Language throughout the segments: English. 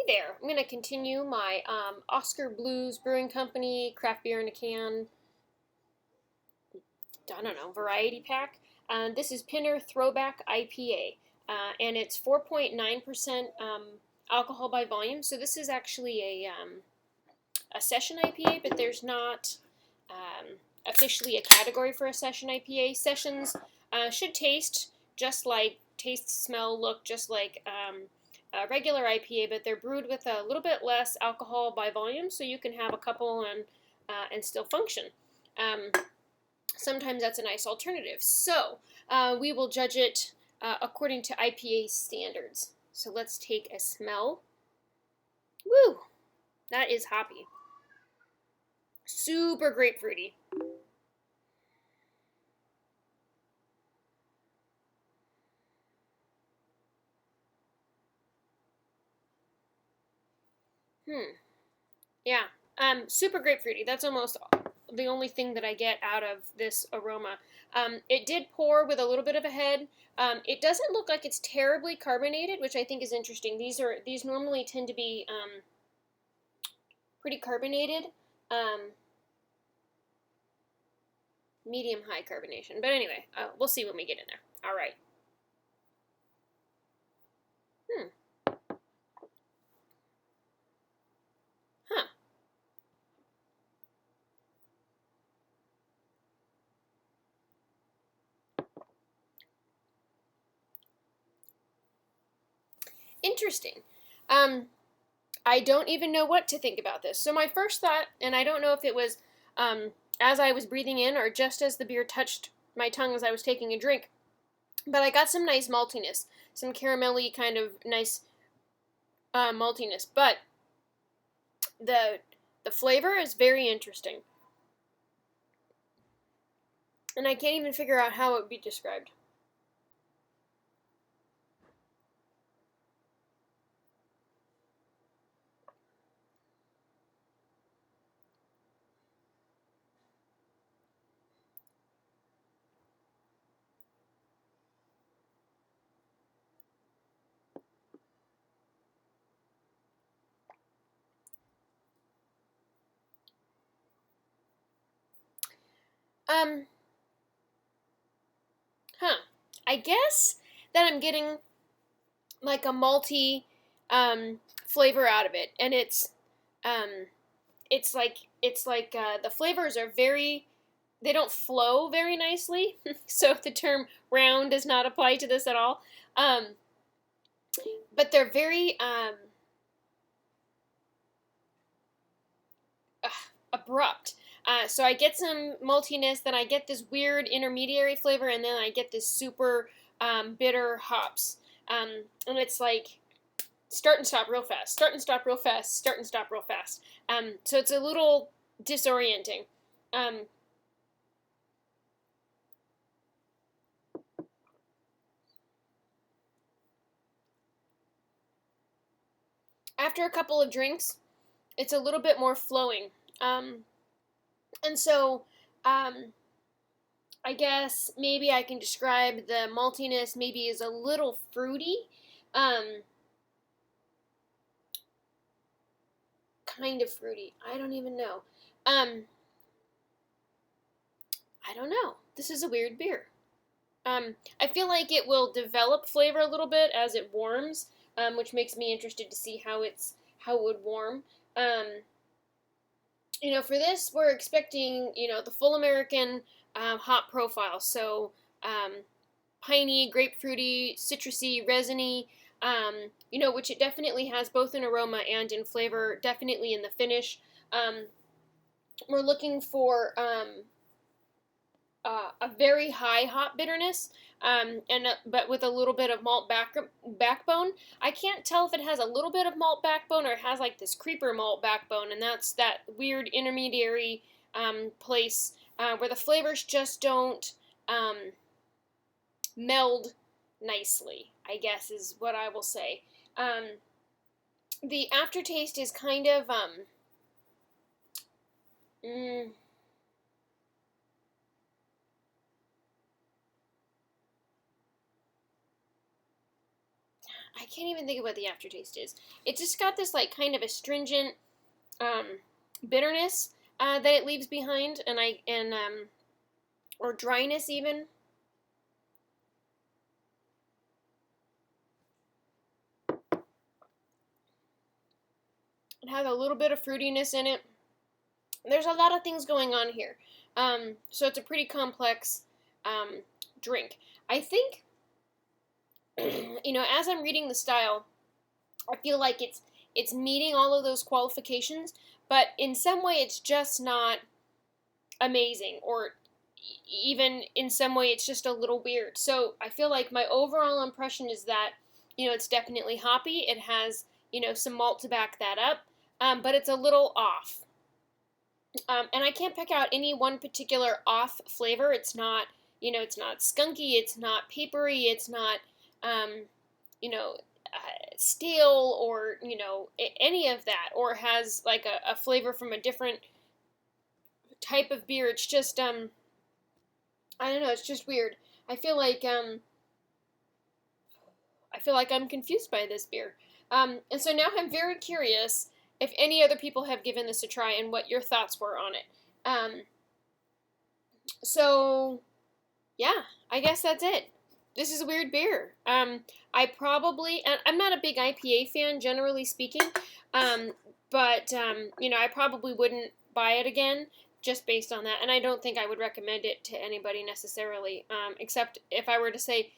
there. I'm going to continue my Oskar Blues Brewing Company craft beer in a can, I don't know, variety pack. This is Pinner Throwback IPA, and it's 4.9% alcohol by volume. So this is actually a session IPA, but there's not officially a category for a session IPA. Sessions should taste, smell, look just like a regular IPA, but they're brewed with a little bit less alcohol by volume, so you can have a couple and still function. Sometimes that's a nice alternative. So we will judge it according to IPA standards. So let's take a smell. Woo! That is hoppy. Super grapefruity. Yeah. Super grapefruity. That's almost the only thing that I get out of this aroma. It did pour with a little bit of a head. It doesn't look like it's terribly carbonated, which I think is interesting. These normally tend to be pretty carbonated, medium high carbonation. But anyway, we'll see when we get in there. All right. Huh. Interesting. I don't even know what to think about this. So my first thought, and I don't know if it was as I was breathing in or just as the beer touched my tongue as I was taking a drink, but I got some nice maltiness, some caramelly kind of nice maltiness. But the flavor is very interesting, and I can't even figure out how it would be described. Um, I guess that I'm getting like a malty flavor out of it, and um, it's like the flavors are they don't flow very nicely. So the term round does not apply to this at all. Um, but they're very abrupt. So I get some maltiness, then I get this weird intermediary flavor, and then I get this super bitter hops. And it's like start and stop real fast, start and stop real fast, start and stop real fast. So it's a little disorienting. Um, After a couple of drinks, it's a little bit more flowing. And so I guess maybe I can describe the maltiness maybe as a little fruity, um, kind of fruity. I don't even know. Um, I don't know. This is a weird beer. I feel like it will develop flavor a little bit as it warms, which makes me interested to see how it would warm. Um, for this, we're expecting, the full American hop profile. So, piney, grapefruity, citrusy, resiny, which it definitely has both in aroma and in flavor, definitely in the finish. Um, we're looking for a very high hop bitterness, but with a little bit of malt backbone. I can't tell if it has a little bit of malt backbone or it has like this creeper malt backbone, and that's that weird intermediary place where the flavors just don't meld nicely, I guess is what I will say. The aftertaste is kind of mm, I can't even think of what the aftertaste is. It just got this like kind of astringent bitterness that it leaves behind, and or dryness even. It has a little bit of fruitiness in it. There's a lot of things going on here. So it's a pretty complex drink. I think, as I'm reading the style, I feel like it's meeting all of those qualifications, but in some way it's just not amazing, or even in some way it's just a little weird. So I feel like my overall impression is that, it's definitely hoppy. It has, some malt to back that up, but it's a little off. And I can't pick out any one particular off flavor. It's not, it's not skunky, it's not papery, it's not, you know, stale, or, any of that, or has like a flavor from a different type of beer. It's just, I don't know, it's just weird. I feel like, I'm confused by this beer. And so now I'm very curious if any other people have given this a try and what your thoughts were on it. So, yeah, I guess that's it. This is a weird beer. I'm not a big IPA fan, generally speaking, but, I probably wouldn't buy it again just based on that, and I don't think I would recommend it to anybody necessarily, except if I were to say,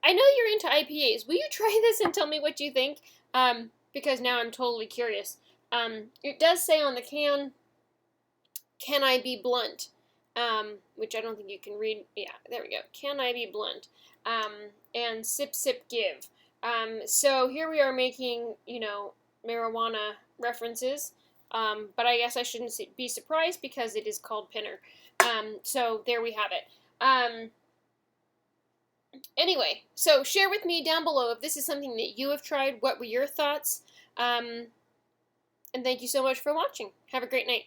I know you're into IPAs. Will you try this and tell me what you think? Because now I'm totally curious. It does say on the can, "Can I be blunt?" Which I don't think you can read. Yeah, there we go. "Can I be blunt?" And "Sip, sip, give." So here we are making, marijuana references. But I guess I shouldn't be surprised because it is called Pinner. So there we have it. Anyway, so share with me down below if this is something that you have tried. What were your thoughts? And thank you so much for watching. Have a great night.